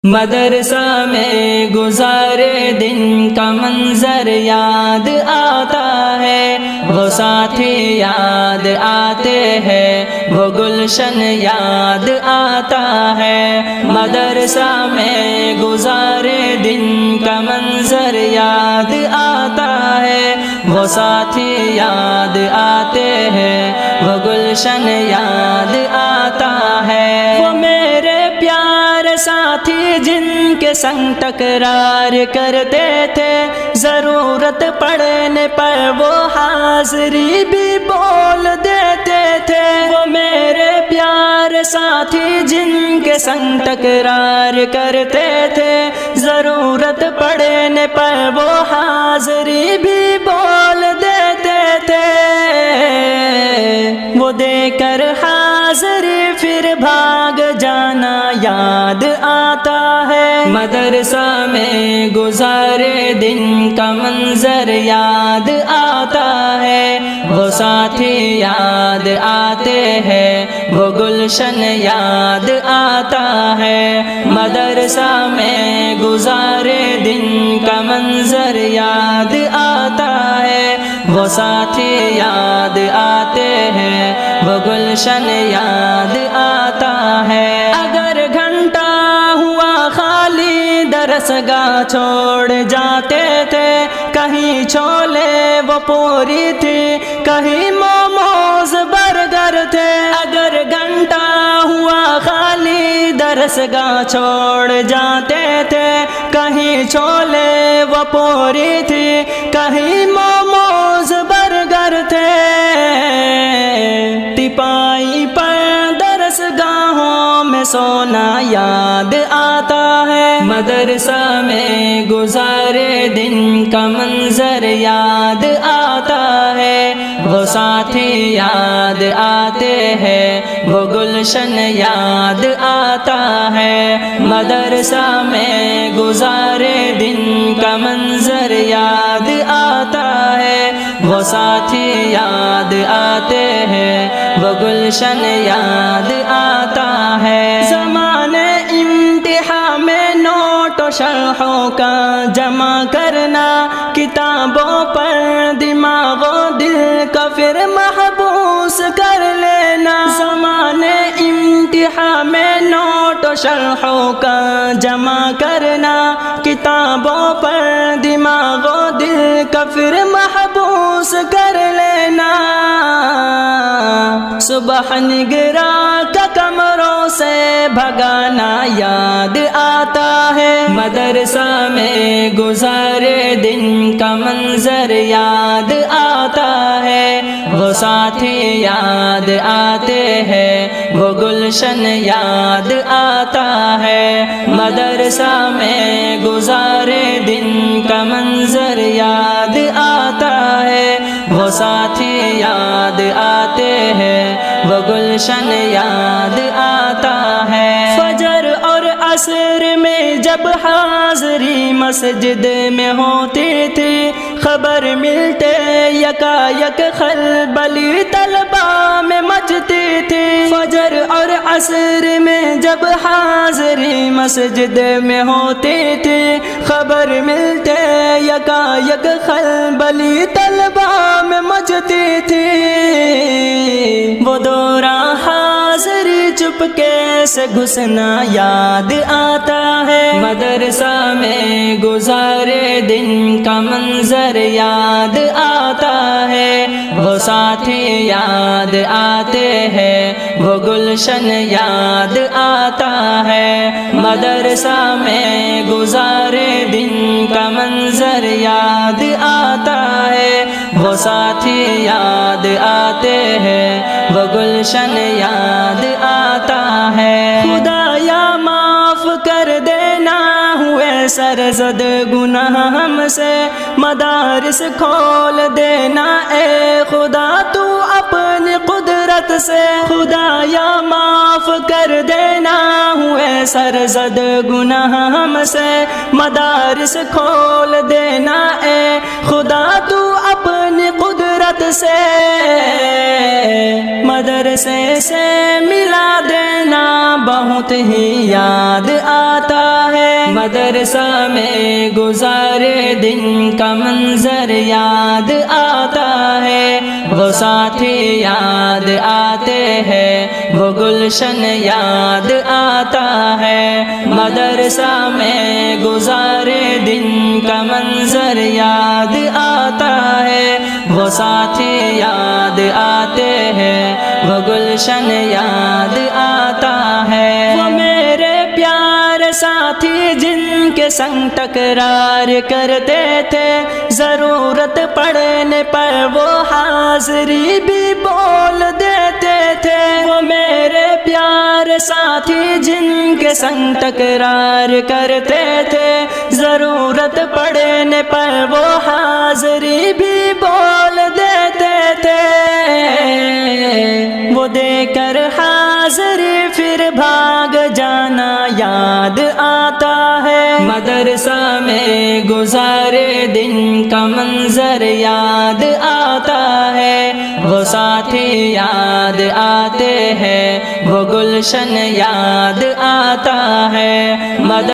مدرسہ میں گزارے دن کا منظر یاد آتا ہے، وہ ساتھی یاد آتے ہیں، وہ گلشن یاد آتا ہے۔ مدرسہ میں گزارے دن کا منظر یاد آتا ہے، وہ ساتھی یاد آتے ہیں، وہ گلشن یاد آتا ہے۔ وہ میرے پیارے ساتھی جن کے سنگ تکرار کرتے تھے، ضرورت پڑنے پر وہ حاضری بھی بول دیتے تھے۔ وہ میرے پیارے ساتھی جن کے سنگ تکرار کرتے تھے، ضرورت پڑنے پر وہ حاضری بھی بول دیتے تھے۔ وہ دے کر حاضری پھر بھاگ جانا یاد آتا ہے۔ مدرسہ میں گزارے دن کا منظر یاد آتا ہے، وہ ساتھی یاد آتے ہیں، وہ گلشن یاد آتا ہے۔ مدرسہ میں گزارے دن کا منظر یاد آتا ہے، وہ ساتھی یاد آتے ہیں، وہ گلشن یاد آتا ہے۔ اگر گھنٹہ ہوا خالی درس گاہ چھوڑ جاتے تھے، کہیں چھولے وہ پوری تھی، کہیں موموز برگر تھے۔ اگر گھنٹہ ہوا خالی درس گاہ چھوڑ جاتے تھے، کہیں چھولے وہ پوری تھی، کہیں موموز برگر تھے۔ ٹپائی پر درس گاہوں میں سونا یاد آتا ہے۔ مدرسہ میں گزارے دن کا منظر یاد آتا ہے، وہ ساتھی یاد آتے ہیں، وہ گلشن یاد آتا ہے۔ مدرسہ میں گزارے دن کا منظر یاد آتا ہے، وہ ساتھی یاد آتے ہیں، وہ گلشن یاد آتا ہے۔ زمانے امتحان میں نوٹ و شرحوں کا جمع کرنا، کتابوں پر دماغ و دل کا پھر محبوس کر لینا۔ زمانے امتحان میں نوٹ و شرحوں کا جمع کرنا، کتابوں پر دماغ و دل کا پھر محبوس کر لینا۔ صبح نگراں کا کمروں سے بھگانا یاد آتا ہے۔ مدرسہ میں گزارے دن کا منظر یاد آتا ہے، وہ ساتھی یاد آتے ہیں، وہ گلشن یاد آتا ہے۔ مدرسہ میں گزارے دن کا منظر یاد آتا ہے، وہ ساتھی یاد آتے ہیں، وہ گلشن یاد آتا ہے۔ فجر اور عصر میں جب حاضری مسجد میں ہوتی تھی، خبر ملتے یکا یک خلبلی طلبہ میں مچتی تھی۔ فجر اور عصر میں جب حاضری مسجد میں ہوتی تھی، خبر ملتے یکا یک خلبلی طلبہ میں مچتی تھی۔ وہ دوران حاضری چپکے سے گھسنا یاد آتا ہے۔ مدرسہ میں گزارے دن کا منظر یاد آتا ہے، وہ ساتھی یاد آتے ہیں، وہ گلشن یاد آتا ہے۔ مدرسہ میں گزارے دن کا منظر یاد آتا ہے، وہ ساتھی یاد آتے ہیں، وہ گلشن یاد آتا ہے۔ خدایا معاف کر دینا ہوئے سرزد گناہ ہم سے، مدارس کھول دینا اے خدا تو اپنی قدرت سے۔ خدایا معاف کر دینا ہوئے سرزد گناہ ہم سے، مدارس کھول دینا اے خدا تو اپنی قدرت سے۔ مدرسے سے ملا دینا بہت ہی یاد آتا ہے۔ مدرسہ میں گزارے دن کا منظر یاد آتا ہے، وہ ساتھی یاد آتے ہیں، وہ گلشن یاد آتا ہے۔ مدرسہ میں گزارے دن کا منظر یاد آتا ہے، وہ ساتھی یاد آتے ہیں، وہ گلشن یاد آتا ہے۔ وہ میرے پیارے ساتھی جن کے سنگ تکرار کرتے تھے، ضرورت پڑنے پر وہ حاضری بھی بول دیتے تھے۔ وہ میرے پیارے ساتھی جن کے سنگ تکرار کرتے تھے، ضرورت پڑنے پر وہ حاضری بھی بول دیتے تھے۔ وہ دے کر حاضری پھر بھاگ جانا یاد آتا ہے، مدرسہ میں گزارے دن کا منظر یاد آتا ہے، وہ ساتھی یاد آتے ہیں، وہ گلشن یاد آتا ہے۔